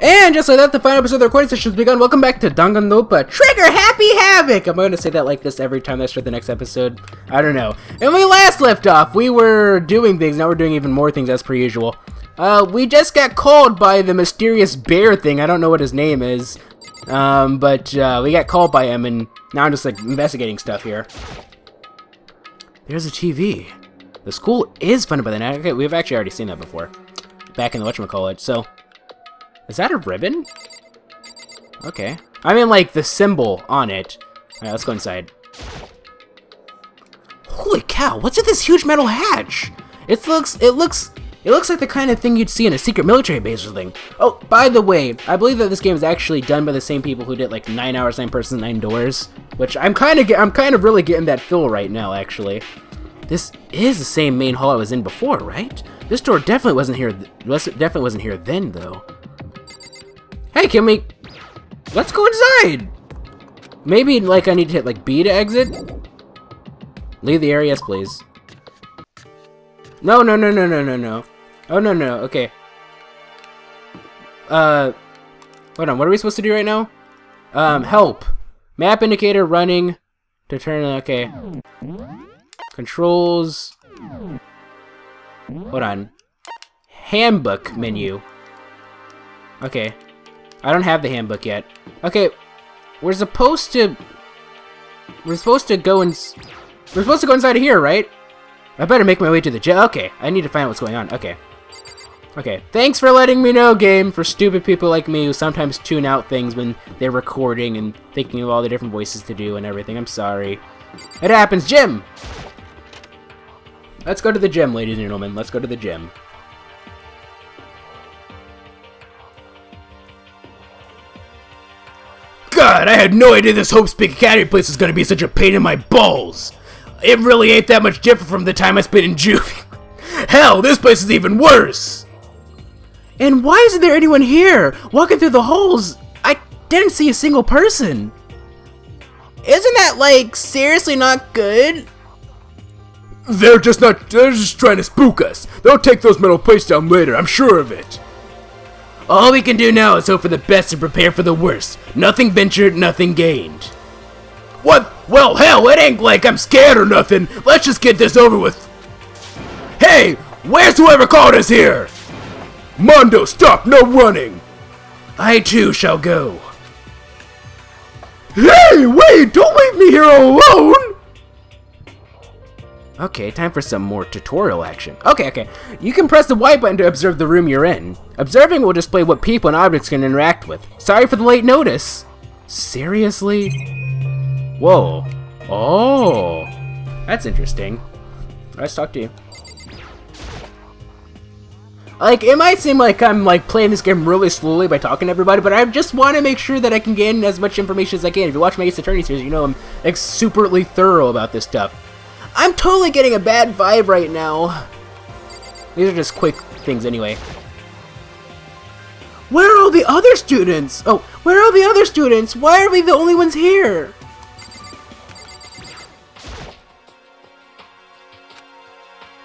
And just like that, the final episode of the recording session has begun. Welcome back to Danganronpa Trigger Happy Havoc! I'm going to say that like this every time I start the next episode. I don't know. And we last left off, we were doing things, now we're doing even more things as per usual. We just got called by the mysterious bear thing. I don't know what his name is. But we got called by him, and now I'm just like investigating stuff here. There's a TV. The school is funded by the net. Okay, we've actually already seen that before. Back in the whatchamacallit, so... Is that a ribbon? Okay. I mean, like, the symbol on it. Alright, let's go inside. Holy cow, what's with this huge metal hatch? It looks like the kind of thing you'd see in a secret military base or something. Oh, by the way, I believe that this game is actually done by the same people who did, like, 9 Hours, 9 Persons, 9 Doors. Which, I'm kind of really getting that feel right now, actually. This is the same main hall I was in before, right? This door definitely wasn't here then, though. Hey, can we... Let's go inside! Maybe, like, I need to hit, like, B to exit? Leave the area, yes, please. No. Oh, no, okay. Hold on, what are we supposed to do right now? Help. Map indicator running to turn, okay. Controls. Hold on. Handbook menu. Okay. I don't have the handbook yet. Okay, we're supposed to go inside of here, right? I better make my way to the jail. Okay, I need to find out what's going on. Okay. Okay, thanks for letting me know, game, for stupid people like me who sometimes tune out things when they're recording and thinking of all the different voices to do and everything. I'm sorry. It happens. Gym! Let's go to the gym, ladies and gentlemen. Let's go to the gym. God, I had no idea this Hope Speak Academy place was gonna be such a pain in my balls. It really ain't that much different from the time I spent in juvie. Hell, this place is even worse. And why isn't there anyone here? Walking through the halls, I didn't see a single person. Isn't that, like, seriously not good? They're just trying to spook us. They'll take those metal plates down later, I'm sure of it. All we can do now is hope for the best and prepare for the worst. Nothing ventured, nothing gained. What? Well, hell, it ain't like I'm scared or nothing. Let's just get this over with. Hey, where's whoever called us here? Mondo, stop, no running. I too shall go. Hey, wait, don't leave me here alone. Okay, time for some more tutorial action. Okay. You can press the Y button to observe the room you're in. Observing will display what people and objects can interact with. Sorry for the late notice. Seriously? Whoa. Oh. That's interesting. Let's talk to you. Like, it might seem like I'm, like, playing this game really slowly by talking to everybody, but I just want to make sure that I can gain as much information as I can. If you watch MegaShadowFist series, you know I'm, like, superly thorough about this stuff. I'm totally getting a bad vibe right now. These are just quick things anyway. Where are all the other students? Oh, where are all the other students? Why are we the only ones here?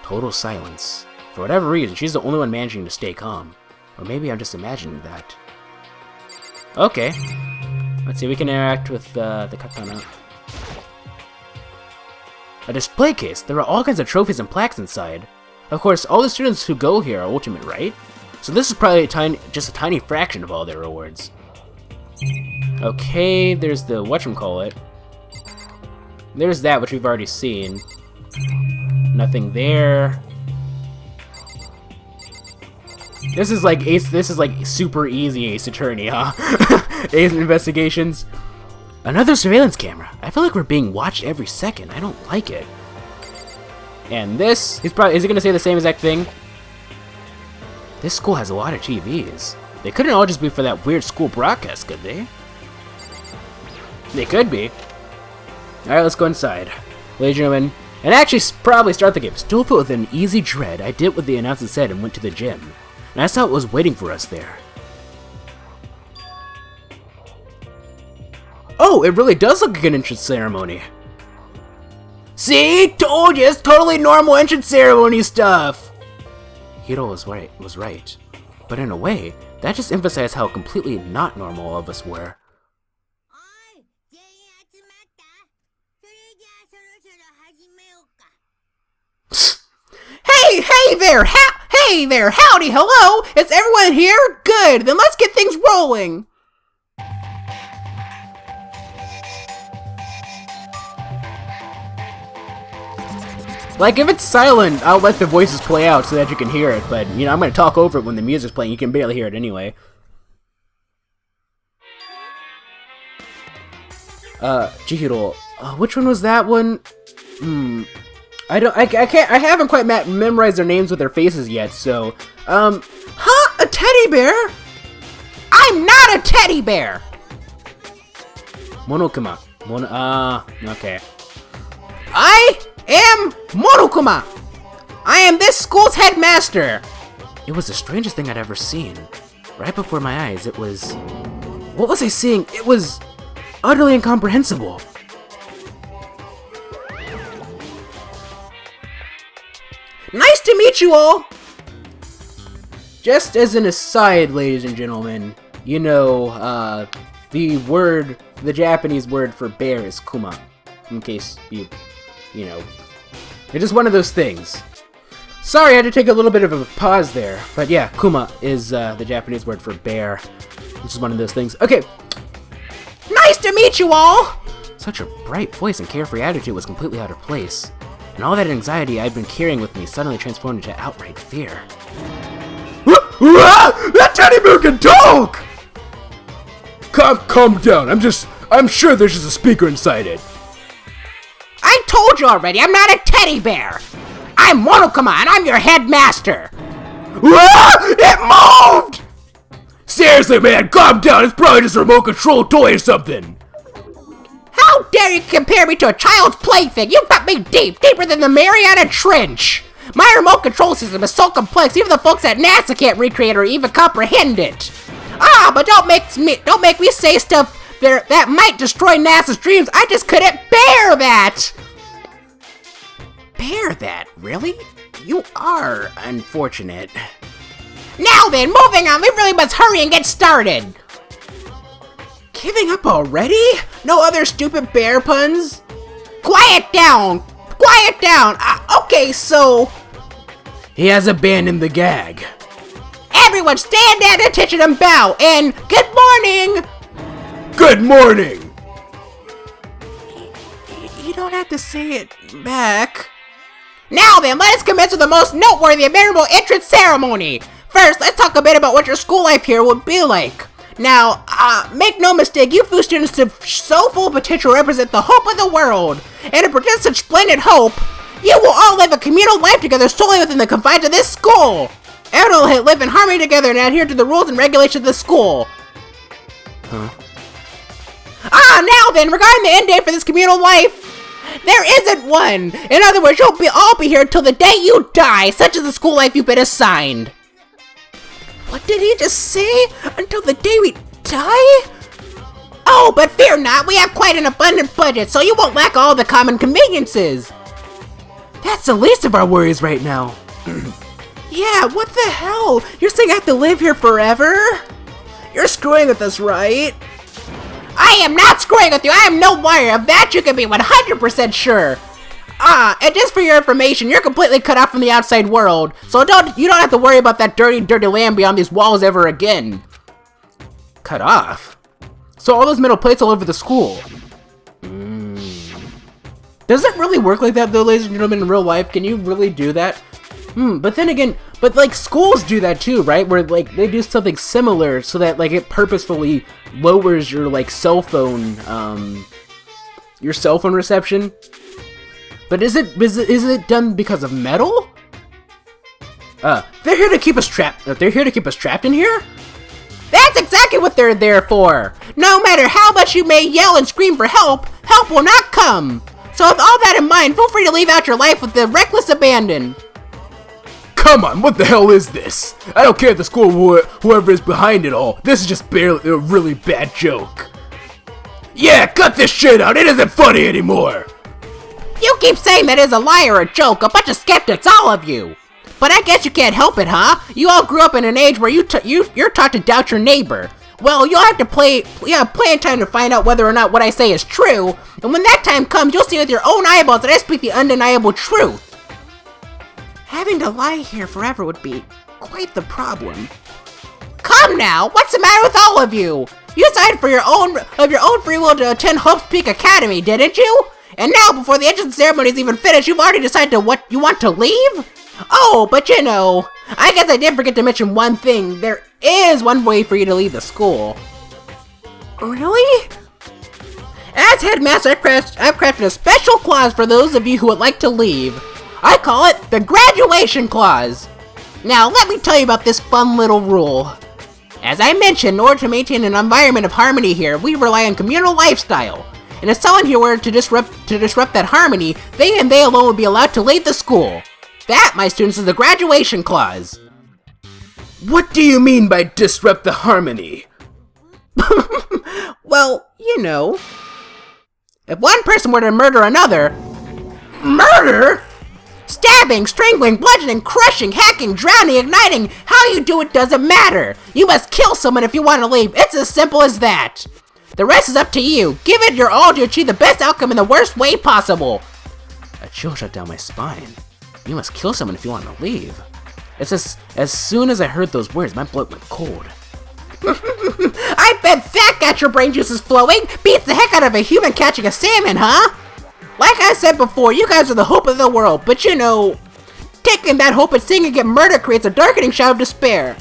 Total silence. For whatever reason, she's the only one managing to stay calm. Or maybe I'm just imagining that. Okay. Let's see, we can interact with the katana. A display case. There are all kinds of trophies and plaques inside. Of course, all the students who go here are ultimate, right? So this is probably just a tiny fraction of all their rewards. Okay, there's the whatchamacallit. There's that, which we've already seen. Nothing there. This is like super easy Ace Attorney, huh? Ace Investigations. Another surveillance camera. I feel like we're being watched every second. I don't like it. And this, is he gonna say the same exact thing? This school has a lot of TVs. They couldn't all just be for that weird school broadcast, could they? They could be. Alright, let's go inside. Ladies and gentlemen, and actually probably start the game. Still filled with an easy dread, I did what the announcer said and went to the gym. And I saw what was waiting for us there. Oh, it really does look like an entrance ceremony. See? Told you, it's totally normal entrance ceremony stuff. Hiro was right. But in a way, that just emphasized how completely not normal all of us were. Hey there, howdy, hello! Is everyone here? Good, then let's get things rolling! Like, if it's silent, I'll let the voices play out so that you can hear it, but, you know, I'm gonna talk over it when the music's playing. You can barely hear it anyway. Chihiro, which one was that one? I haven't quite memorized their names with their faces yet, so, huh? A teddy bear? I'm not a teddy bear! Monokuma. Okay. I am Monokuma! I am this school's headmaster! It was the strangest thing I'd ever seen. Right before my eyes, it was... What was I seeing? It was utterly incomprehensible. Nice to meet you all! Just as an aside, ladies and gentlemen, you know, the Japanese word for bear is kuma. In case you know. It's just one of those things. Sorry, I had to take a little bit of a pause there. But yeah, kuma is the Japanese word for bear. Which is one of those things. Okay. Nice to meet you all! Such a bright voice and carefree attitude was completely out of place. And all that anxiety I'd been carrying with me suddenly transformed into outright fear. That teddy bear can talk! Calm down. I'm sure there's just a speaker inside it. I told you already, I'm not a teddy bear! I'm Monokuma, and I'm your headmaster! It moved! Seriously, man, calm down. It's probably just a remote control toy or something. How dare you compare me to a child's plaything? You've got me deeper than the Mariana Trench! My remote control system is so complex, even the folks at NASA can't recreate or even comprehend it! But don't make me say stuff that might destroy NASA's dreams. I just couldn't bear that! Bear that? Really? You are unfortunate. Now then, moving on, we really must hurry and get started! Giving up already? No other stupid bear puns? Quiet down! Quiet down! Okay, so... He has abandoned the gag. Everyone stand at attention and bow, and good morning! Good morning! You don't have to say it back. Now then, let us commence with the most noteworthy and memorable entrance ceremony. First, let's talk a bit about what your school life here would be like. Now, make no mistake, you Fu students have so full potential to represent the hope of the world. And to present such splendid hope, you will all live a communal life together solely within the confines of this school. Everyone will live in harmony together and adhere to the rules and regulations of the school. Huh? Now then, regarding the end date for this communal life, there isn't one. In other words, you'll all be here until the day you die, such is the school life you've been assigned. What did he just say? Until the day we die? Oh, but fear not, we have quite an abundant budget, so you won't lack all the common conveniences. That's the least of our worries right now. Yeah, what the hell? You're saying I have to live here forever? You're screwing with us, right? I am not screwing with you, I am no liar, of that you can be 100% sure. And just for your information, you're completely cut off from the outside world, so you don't have to worry about that dirty land beyond these walls ever again. Cut off? So all those metal plates all over the school. Does it really work like that though, ladies and gentlemen, in real life? Can you really do that? But then again, like schools do that too, right? Where like they do something similar so that like it purposefully lowers your like cell phone reception. But is it done because of metal? They're here to keep us trapped. They're here to keep us trapped in here? That's exactly what they're there for. No matter how much you may yell and scream for help, help will not come. So with all that in mind, feel free to leave out your life with the reckless abandon. Come on, what the hell is this? I don't care if the school whoever is behind it all. This is just barely a really bad joke. Yeah, cut this shit out. It isn't funny anymore. You keep saying that is a lie or a joke. A bunch of skeptics, all of you. But I guess you can't help it, huh? You all grew up in an age where you're taught to doubt your neighbor. Well, you'll have to play in time to find out whether or not what I say is true. And when that time comes, you'll see with your own eyeballs that I speak the undeniable truth. Having to lie here forever would be quite the problem. Come now, what's the matter with all of you? You decided for your own free will to attend Hope's Peak Academy, didn't you? And now, before the entrance ceremony is even finished, you've already decided to what you want to leave? Oh, but you know, I guess I did forget to mention one thing. There is one way for you to leave the school. Really? As headmaster, I've crafted a special clause for those of you who would like to leave. I call it the graduation clause. Now, let me tell you about this fun little rule. As I mentioned, in order to maintain an environment of harmony here, we rely on communal lifestyle. And if someone here were to disrupt that harmony, they and they alone would be allowed to leave the school. That, my students, is the graduation clause. What do you mean by disrupt the harmony? Well, you know. If one person were to murder another... Murder? Stabbing, strangling, bludgeoning, crushing, hacking, drowning, igniting, how you do it doesn't matter. You must kill someone if you want to leave. It's as simple as that. The rest is up to you. Give it your all to achieve the best outcome in the worst way possible. A chill shut down my spine. You must kill someone if you want to leave. It's just, as soon as I heard those words, my blood went cold. I bet that got your brain juices flowing. Beats the heck out of a human catching a salmon, huh? Like I said before, you guys are the hope of the world, but you know, taking that hope and seeing it get murdered creates a darkening shadow of despair.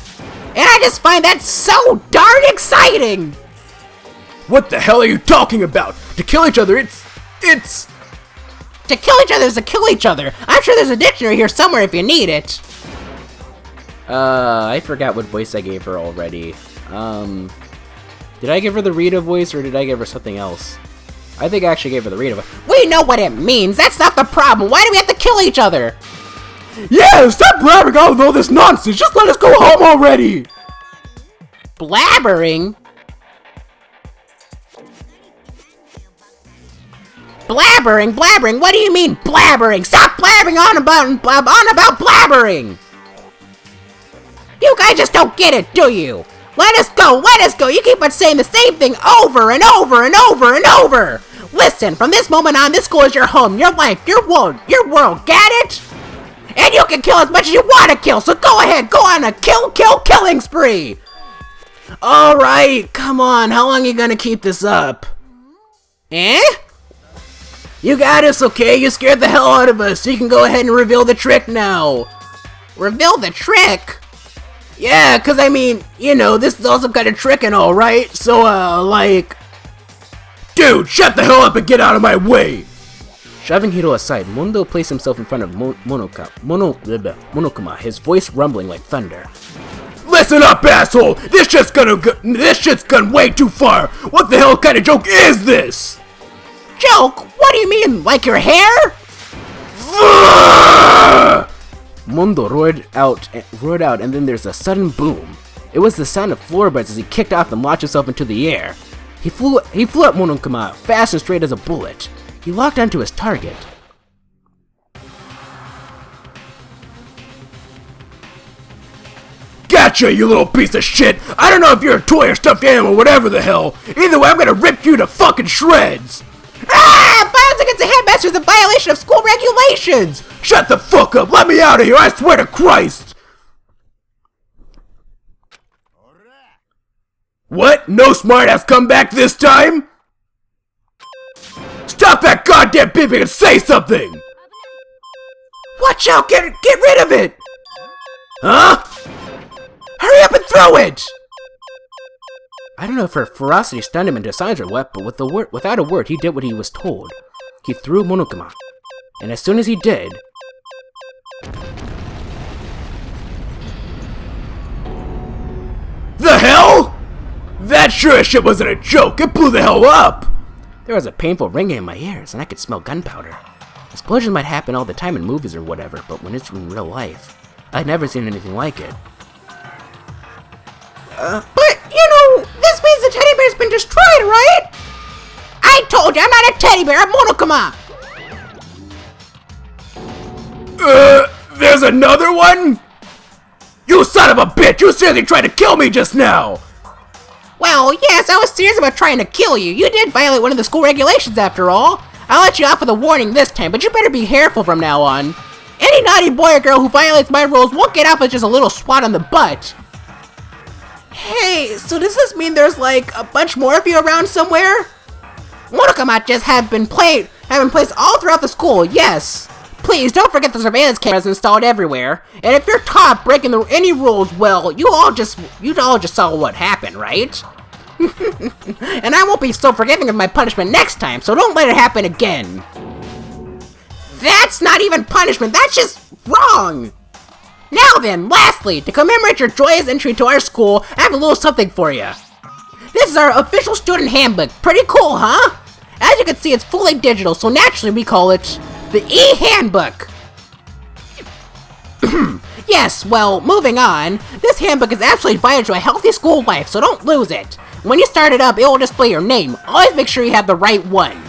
And I just find that so darn exciting! What the hell are you talking about? To kill each other, it's... To kill each other is to kill each other. I'm sure there's a dictionary here somewhere if you need it. I forgot what voice I gave her already. Did I give her the Rita voice or did I give her something else? I think I actually gave her the Rita voice. We know what it means. That's not the problem. Why do we have to kill each other? Yeah, stop blabbering on with all this nonsense. Just let us go home already. Blabbering? Blabbering? What do you mean blabbering? Stop blabbering on about blabbering! You guys just don't get it, do you? Let us go! You keep on saying the same thing over and over! Listen, from this moment on, this school is your home, your life, your world, get it? And you can kill as much as you want to kill, so go ahead, go on a killing spree! Alright, come on, how long are you gonna keep this up? Eh? You got us, okay? You scared the hell out of us, so you can go ahead and reveal the trick now. Reveal the trick? Yeah, cause I mean, you know, this is also kind of trick and all, right? So, like... Dude, shut the hell up and get out of my way! Shoving Hiro aside, Mundo placed himself in front of Monokuma, his voice rumbling like thunder. Listen up, asshole! This shit's gone way too far! What the hell kind of joke is this? Joke? What do you mean, like your hair? Mundo roared out, and then there's a sudden boom. It was the sound of floorboards as he kicked off and launched himself into the air. He flew at Monokuma, fast and straight as a bullet. He locked onto his target. Gotcha, you little piece of shit! I don't know if you're a toy or stuffed animal, whatever the hell. Either way, I'm gonna rip you to fucking shreds! Ah! Violence against the headmaster is a violation of school regulations! Shut the fuck up! Let me out of here! I swear to Christ! What? No smartass come back this time? Stop that goddamn beeping and say something! Watch out! Get rid of it! Huh? Hurry up and throw it! I don't know if her ferocity stunned him into silence or what, but without a word, he did what he was told. He threw Monokuma. And as soon as he did... The hell?! That sure as shit wasn't a joke! It blew the hell up! There was a painful ringing in my ears, and I could smell gunpowder. Explosions might happen all the time in movies or whatever, but when it's in real life, I'd never seen anything like it. But, you know, this means the teddy bear's been destroyed, right? I told you, I'm not a teddy bear, I'm Monokuma! there's another one? You son of a bitch! You seriously tried to kill me just now! Well, yes, I was serious about trying to kill you. You did violate one of the school regulations after all. I'll let you off with a warning this time, but you better be careful from now on. Any naughty boy or girl who violates my rules won't get off with just a little swat on the butt. Hey, so does this mean there's like a bunch more of you around somewhere? Monokuma just have been placed all throughout the school, yes. Please don't forget the surveillance cameras installed everywhere. And if you're caught breaking any rules, well, you all just saw what happened, right? And I won't be so forgiving of my punishment next time, so don't let it happen again. That's not even punishment, that's just wrong! Now then, lastly, to commemorate your joyous entry to our school, I have a little something for you. This is our official student handbook. Pretty cool, huh? As you can see, it's fully digital, so naturally we call it the e-handbook. Yes, well, moving on. This handbook is absolutely vital to a healthy school life, so don't lose it. When you start it up, it will display your name. Always make sure you have the right one.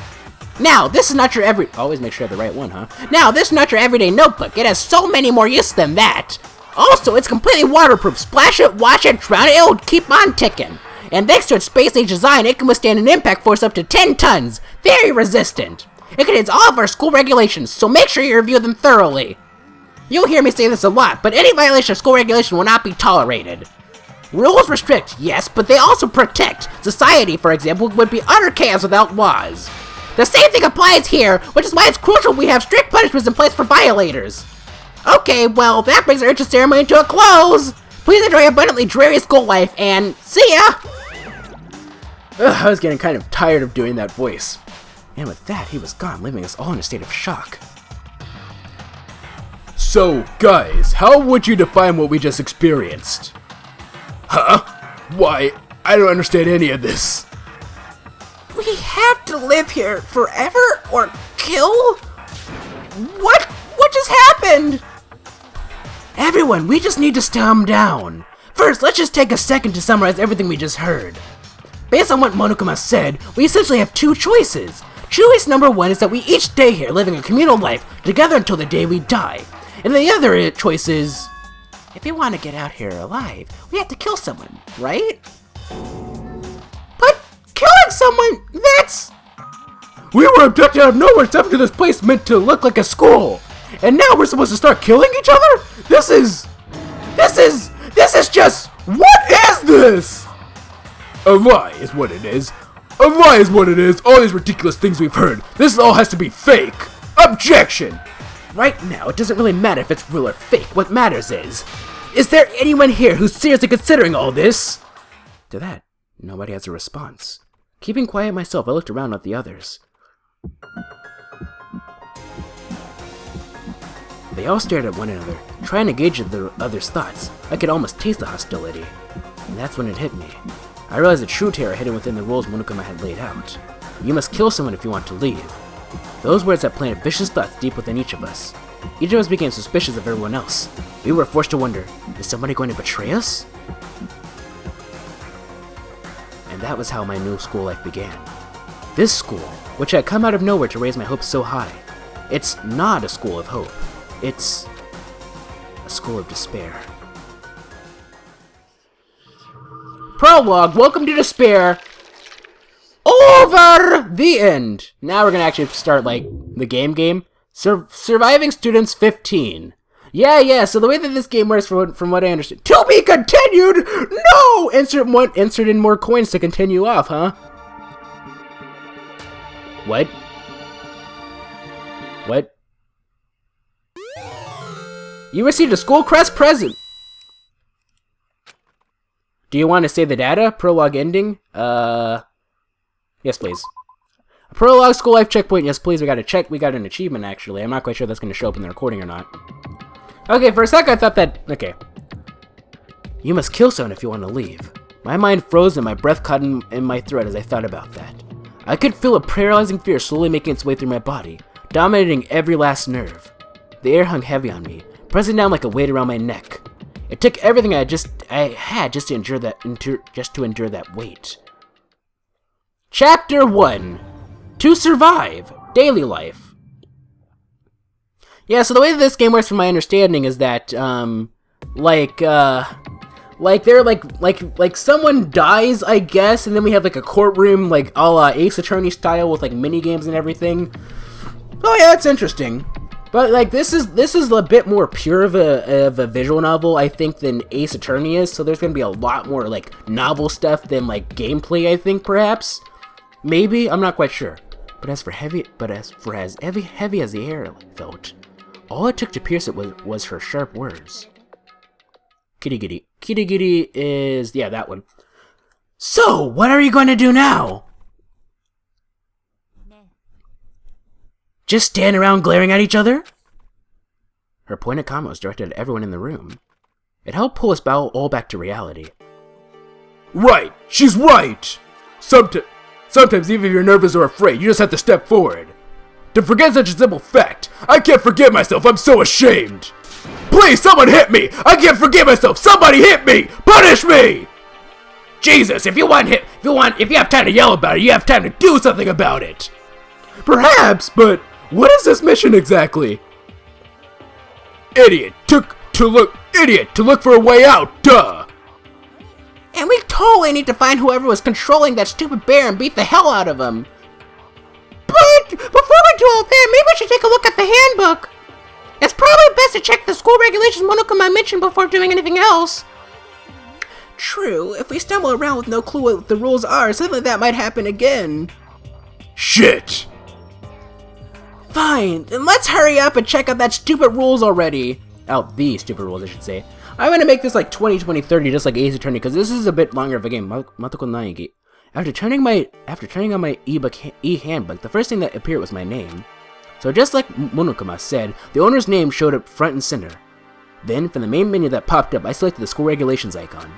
Now, this is not your always make sure you have the right one, huh? Now, this is not your everyday notebook. It has so many more uses than that. Also, it's completely waterproof. Splash it, wash it, drown it, it'll keep on ticking. And thanks to its space-age design, it can withstand an impact force up to 10 tons. Very resistant. It contains all of our school regulations, so make sure you review them thoroughly. You'll hear me say this a lot, but any violation of school regulation will not be tolerated. Rules restrict, yes, but they also protect. Society, for example, would be utter chaos without laws. The same thing applies here, which is why it's crucial we have strict punishments in place for violators. Okay, well, that brings our intro ceremony to a close. Please enjoy your abundantly dreary school life, and see ya! I was getting kind of tired of doing that voice. And with that, he was gone, leaving us all in a state of shock. So, guys, how would you define what we just experienced? Huh? Why, I don't understand any of this. We have to live here forever or kill? What just happened? Everyone, we just need to calm down. First, let's just take a second to summarize everything we just heard. Based on what Monokuma said, we essentially have two choices. Choice number one is that we each stay here living a communal life together until the day we die. And the other choice is, if you want to get out here alive, we have to kill someone, right? But killing someone, that's... We were abducted out of nowhere, stepped into this place meant to look like a school. And now we're supposed to start killing each other? This is just, what is this? A lie is what it is. A lie is what it is. All these ridiculous things we've heard. This all has to be fake. Objection! Right now, it doesn't really matter if it's real or fake. What matters is there anyone here who's seriously considering all this? To that, nobody has a response. Keeping quiet myself, I looked around at the others. They all stared at one another, trying to gauge the other's thoughts. I could almost taste the hostility. And that's when it hit me. I realized the true terror hidden within the rules Monokuma had laid out. You must kill someone if you want to leave. Those words had planted vicious thoughts deep within each of us. Each of us became suspicious of everyone else. We were forced to wonder, is somebody going to betray us? And that was how my new school life began. This school, which had come out of nowhere to raise my hopes so high, it's not a school of hope. It's a school of despair. Prologue, welcome to despair. Over the end. Now we're gonna actually start, like, the game. Surviving Students 15. Yeah, so the way that this game works, from what I understand. To be continued! No! Insert in more coins to continue off, huh? What? You received a school crest present! Do you want to save the data? Prologue ending? Yes, please. A prologue school life checkpoint. Yes, please. We got an achievement, actually. I'm not quite sure that's going to show up in the recording or not. Okay, for a sec, I thought that... Okay. You must kill someone if you want to leave. My mind froze and my breath caught in my throat as I thought about that. I could feel a paralyzing fear slowly making its way through my body, dominating every last nerve. The air hung heavy on me, pressing down like a weight around my neck. It took everything I had to endure that weight. Chapter 1. To survive. Daily life. Yeah, so the way that this game works from my understanding is that, like someone dies, I guess, and then we have like a courtroom, like a la Ace Attorney style with like mini games and everything. Oh yeah, it's interesting. But like this is a bit more pure of a visual novel, I think, than Ace Attorney is. So there's gonna be a lot more like novel stuff than like gameplay, I think, perhaps. Maybe, I'm not quite sure. But as heavy as the air felt, all it took to pierce it was her sharp words. Kitty Giddy. Kitty Giddy is, yeah, that one. So, what are you going to do now? Just stand around glaring at each other? Her pointed comment was directed at everyone in the room. It helped pull us all back to reality. Right! She's right! Sometimes even if you're nervous or afraid, you just have to step forward. To forget such a simple fact, I can't forgive myself, I'm so ashamed! Please, someone hit me! I can't forgive myself! Somebody hit me! Punish me! Jesus, if you have time to yell about it, you have time to do something about it! Perhaps, but what is this mission exactly? Idiot to look for a way out, duh! And we totally need to find whoever was controlling that stupid bear and beat the hell out of him. But before we do all that, maybe we should take a look at the handbook. It's probably best to check the school regulations Monokuma mentioned before doing anything else. True, if we stumble around with no clue what the rules are, something like that might happen again. Shit! Fine, then let's hurry up and check out that stupid rules already. These stupid rules, I should say. I'm gonna make this like 20, 20, 30, just like Ace Attorney, because this is a bit longer of a game. Makoto Naegi. After turning on my e-handbook, the first thing that appeared was my name. So just like Monokuma said, the owner's name showed up front and center. Then, from the main menu that popped up, I selected the school regulations icon.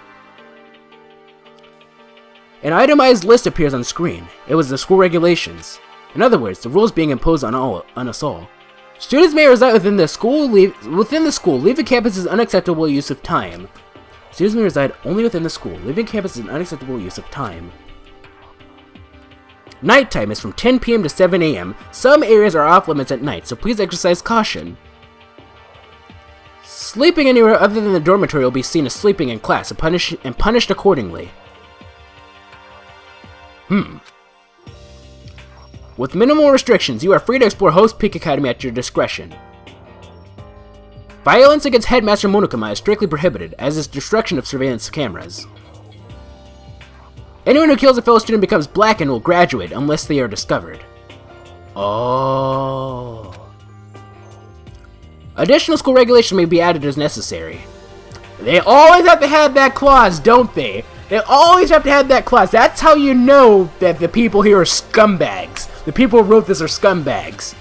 An itemized list appears on screen. It was the school regulations. In other words, the rules being imposed on us all. Students may reside within the school. Leaving campus is unacceptable use of time. Students may reside only within the school. Leaving campus is an unacceptable use of time. Nighttime is from 10 p.m. to 7 a.m. Some areas are off limits at night, so please exercise caution. Sleeping anywhere other than the dormitory will be seen as sleeping in class and punished accordingly. With minimal restrictions, you are free to explore Host Peak Academy at your discretion. Violence against Headmaster Monokuma is strictly prohibited, as is destruction of surveillance cameras. Anyone who kills a fellow student becomes black and will graduate unless they are discovered. Oh. Additional school regulations may be added as necessary. They always have to have that clause, don't they? They always have to have that clause. That's how you know that the people here are scumbags. The people who wrote this are scumbags.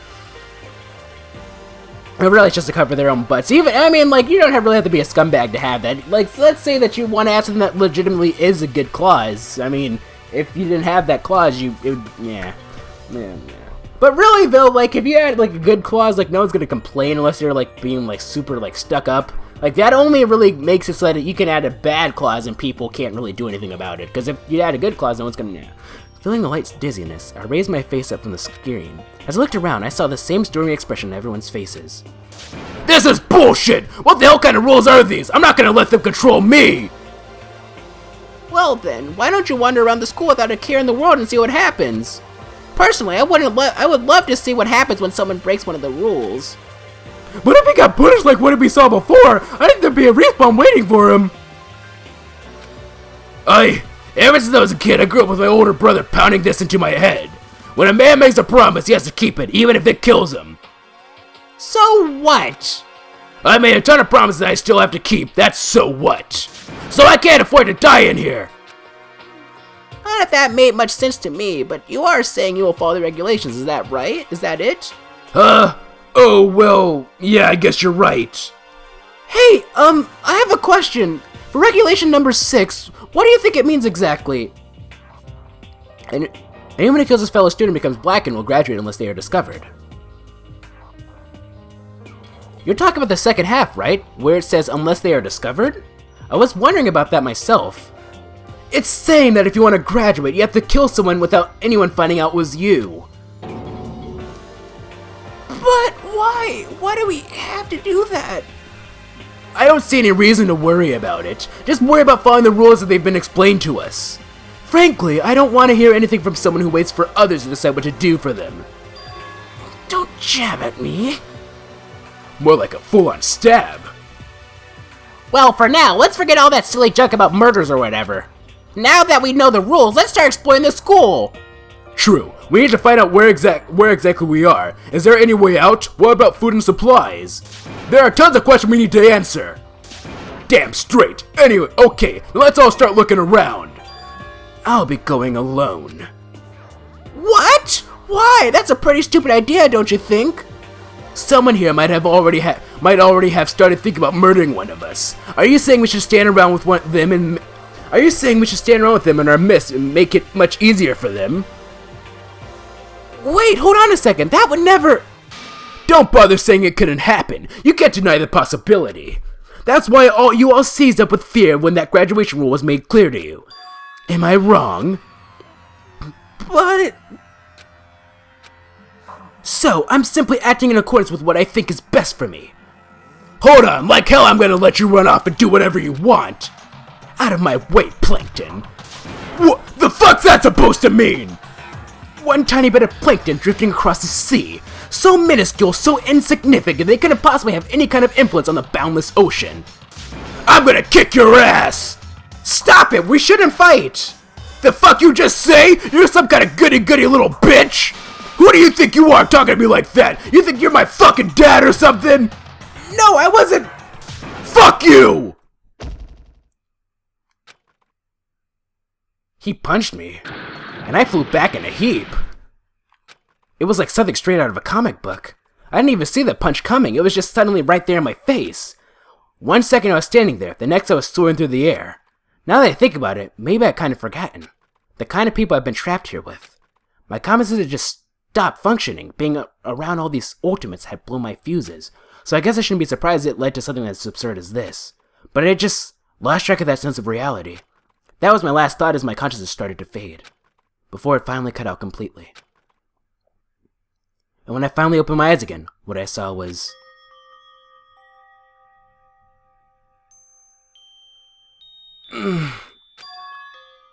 And really, it's just to cover their own butts. You don't really have to be a scumbag to have that. Like, let's say that you want to add something that legitimately is a good clause. I mean, if you didn't have that clause, yeah. But really, though, like, if you had, like, a good clause, like, no one's gonna complain unless you're, like, being, like, super, like, stuck up. Like, that only really makes it so that you can add a bad clause and people can't really do anything about it. Because if you add a good clause, no one's gonna... Yeah. Feeling the light's dizziness, I raised my face up from the screen. As I looked around, I saw the same stormy expression on everyone's faces. This is bullshit! What the hell kind of rules are these? I'm not gonna let them control me! Well then, why don't you wander around the school without a care in the world and see what happens? Personally, I would love to see what happens when someone breaks one of the rules. But if he got punished like what we saw before, I think there'd be a respawn waiting for him. Ever since I was a kid, I grew up with my older brother pounding this into my head. When a man makes a promise, he has to keep it, even if it kills him. So what? I made a ton of promises that I still have to keep, that's so what? So I can't afford to die in here. Not if that made much sense to me, but you are saying you will follow the regulations, is that right? Is that it? Oh, well, yeah, I guess you're right. Hey, I have a question. For regulation number 6, what do you think it means exactly? And anyone who kills his fellow student becomes black and will graduate unless they are discovered. You're talking about the second half, right? Where it says unless they are discovered? I was wondering about that myself. It's saying that if you want to graduate, you have to kill someone without anyone finding out it was you. But Why? Why do we have to do that? I don't see any reason to worry about it. Just worry about following the rules that they've been explained to us. Frankly, I don't want to hear anything from someone who waits for others to decide what to do for them. Don't jab at me. More like a full-on stab. Well, for now, let's forget all that silly junk about murders or whatever. Now that we know the rules, let's start exploring the school. True. We need to find out where exactly we are. Is there any way out? What about food and supplies? There are tons of questions we need to answer. Damn straight. Anyway, okay, let's all start looking around. I'll be going alone. What? Why? That's a pretty stupid idea, don't you think? Someone here might already have started thinking about murdering one of us. Are you saying we should stand around with them in our midst and make it much easier for them? Wait, hold on a second. That would never... Don't bother saying it couldn't happen. You can't deny the possibility. That's why you all seized up with fear when that graduation rule was made clear to you. Am I wrong? But... So, I'm simply acting in accordance with what I think is best for me. Hold on, like hell I'm gonna let you run off and do whatever you want. Out of my way, Plankton. What the fuck's that supposed to mean? One tiny bit of plankton drifting across the sea. So minuscule, so insignificant, they couldn't possibly have any kind of influence on the boundless ocean. I'm gonna kick your ass! Stop it, we shouldn't fight! The fuck you just say? You're some kind of goody-goody little bitch? Who do you think you are talking to me like that? You think you're my fucking dad or something? No, I wasn't... Fuck you! He punched me, and I flew back in a heap. It was like something straight out of a comic book. I didn't even see the punch coming, it was just suddenly right there in my face. 1 second I was standing there, the next I was soaring through the air. Now that I think about it, maybe I've kind of forgotten. The kind of people I've been trapped here with. My common sense had just stopped functioning. Being around all these ultimates had blown my fuses. So I guess I shouldn't be surprised it led to something as absurd as this. But I just lost track of that sense of reality. That was my last thought as my consciousness started to fade. Before it finally cut out completely. And when I finally opened my eyes again, what I saw was...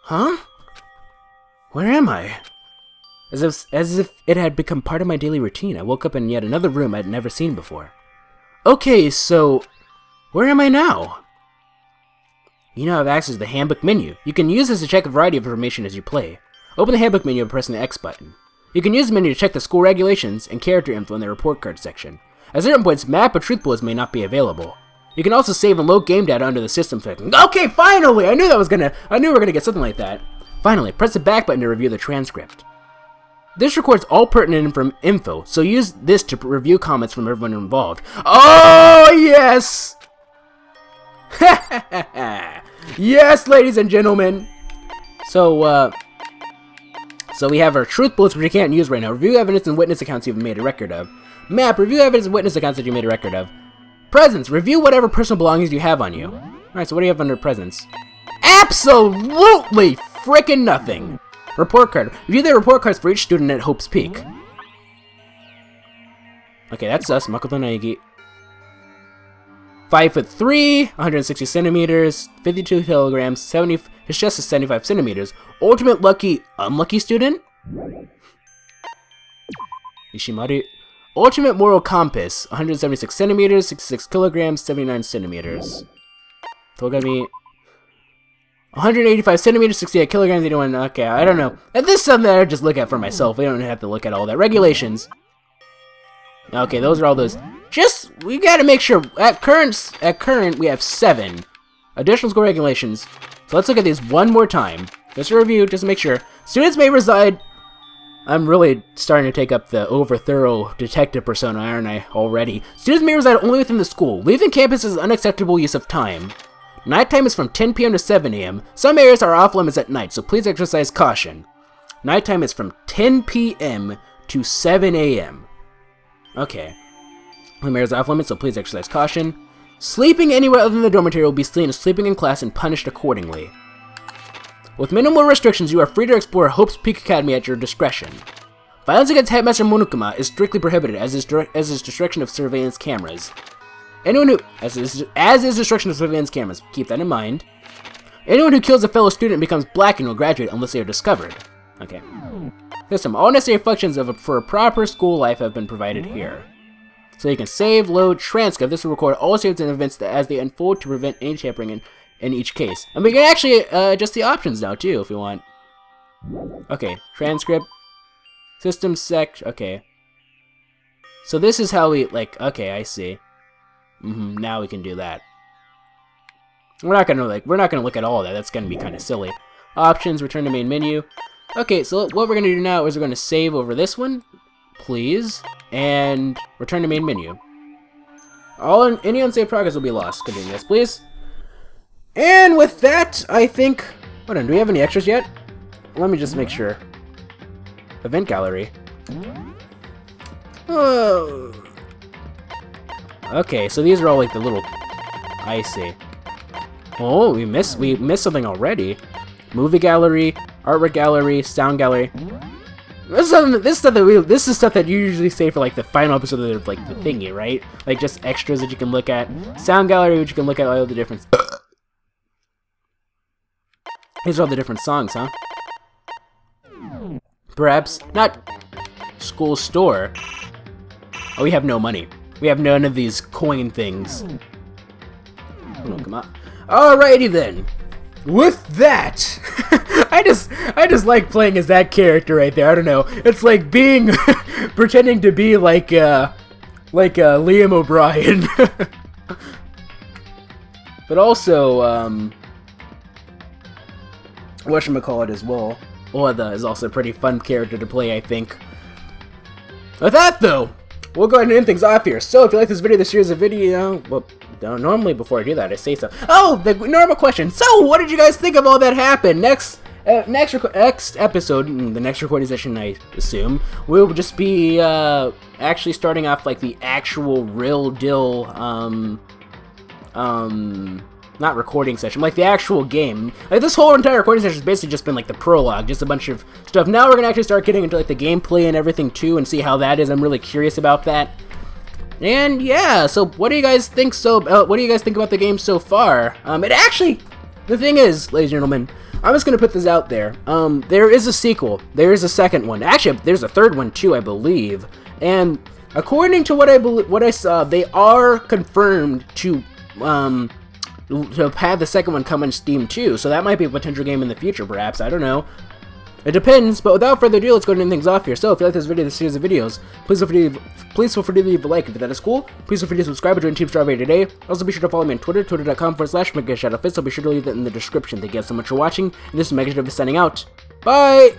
Huh? Where am I? As if it had become part of my daily routine, I woke up in yet another room I'd never seen before. Okay, so... where am I now? You now have access to the handbook menu. You can use this to check a variety of information as you play. Open the handbook menu by pressing the X button. You can use the menu to check the school regulations and character info in the report card section. At certain points, map or truth bullets may not be available. You can also save and load game data under the system section. Okay, finally! I knew we were gonna get something like that. Finally, press the back button to review the transcript. This records all pertinent info, so use this to review comments from everyone involved. Oh, yes! Yes, ladies and gentlemen! So we have our truth bullets, which we can't use right now. Review evidence and witness accounts you've made a record of. Map, review evidence and witness accounts that you made a record of. Presents, review whatever personal belongings you have on you. Alright, so what do you have under presents? Absolutely frickin' nothing! Report card. Review the report cards for each student at Hope's Peak. Okay, that's us, Makoto Naegi. 5'3", 160 centimeters, 52 kilograms, his chest is 75 centimeters. Ultimate lucky, unlucky student? Ishimari. Ultimate moral compass, 176 centimeters, 66 kilograms, 79 centimeters. Togami. 185 centimeters, 68 kilograms, 81, okay, I don't know. And this is something that I just look at for myself. I don't have to look at all that. Regulations. Okay, those are all those. We gotta make sure, at current, we have 7 additional school regulations. So let's look at these one more time. Just a review, just to make sure. Students may reside... I'm really starting to take up the over-thorough detective persona, aren't I, already? Students may reside only within the school. Leaving campus is unacceptable use of time. Nighttime is from 10 p.m. to 7 a.m. Some areas are off limits at night, so please exercise caution. Nighttime is from 10 p.m. to 7 a.m. Okay. Some areas are off limits, so please exercise caution. Sleeping anywhere other than the dormitory will be seen as sleeping in class and punished accordingly. With minimal restrictions, you are free to explore Hope's Peak Academy at your discretion. Violence against Headmaster Monokuma is strictly prohibited, as is destruction of surveillance cameras. Anyone who, as is destruction of surveillance cameras, keep that in mind. Anyone who kills a fellow student becomes black and will graduate unless they are discovered. Okay. System. All necessary functions for a proper school life have been provided here. So you can save, load, transcript. This will record all saves and events as they unfold to prevent any tampering in each case. And we can actually adjust the options now too if we want. Okay, transcript. System sec. Okay. So this is how we okay, I see. Now we can do that. We're not gonna look at all of that. That's gonna be kind of silly. Options, return to main menu. Okay, so what we're gonna do now is we're gonna save over this one, please, and return to main menu. Any unsaved progress will be lost. Continue, yes, please. And with that, I think. Hold on, do we have any extras yet? Let me just make sure. Event gallery. Oh. Okay, so these are all like the little. I see. Oh, we missed something already. Movie gallery, artwork gallery, sound gallery. This is stuff that you usually say for like the final episode of like the thingy, right? Like just extras that you can look at. Sound gallery, which you can look at all the different. These are all the different songs, huh? Perhaps not school store. Oh, we have no money. We have none of these coin things. Oh, come on. Alrighty then. With that, I just like playing as that character right there. I don't know. It's like being pretending to be like Liam O'Brien, but also whatchamacallit as well. Oda is also a pretty fun character to play, I think. With that though, we'll go ahead and end things off here. So if you like this video, this series of video, well, normally before I do that, I say so. Oh, the normal question. So what did you guys think of all that happened? Next episode, the next recording session, I assume, will just be actually starting off like the actual real deal, not recording session, like the actual game. Like this whole entire recording session has basically just been like the prologue, just a bunch of stuff. Now we're gonna actually start getting into like the gameplay and everything too, and see how that is. I'm really curious about that. And yeah, so what do you guys think? What do you guys think about the game so far? The thing is, ladies and gentlemen, I'm just gonna put this out there. There is a sequel. There is a second one. Actually, there's a third one too, I believe. And according to what I saw, they are confirmed to have the second one come on Steam too. So that might be a potential game in the future, perhaps. I don't know. It depends, but without further ado, let's go and end things off here. So, if you like this video, this series of videos, please feel free to leave a like if that is cool. Please feel free to subscribe and join Team Strawberry today. Also, be sure to follow me on Twitter, twitter.com/MegaShadowFist. I'll be sure to leave that in the description. Thank you guys so much for watching, and this is MegaShadowFist signing out. Bye!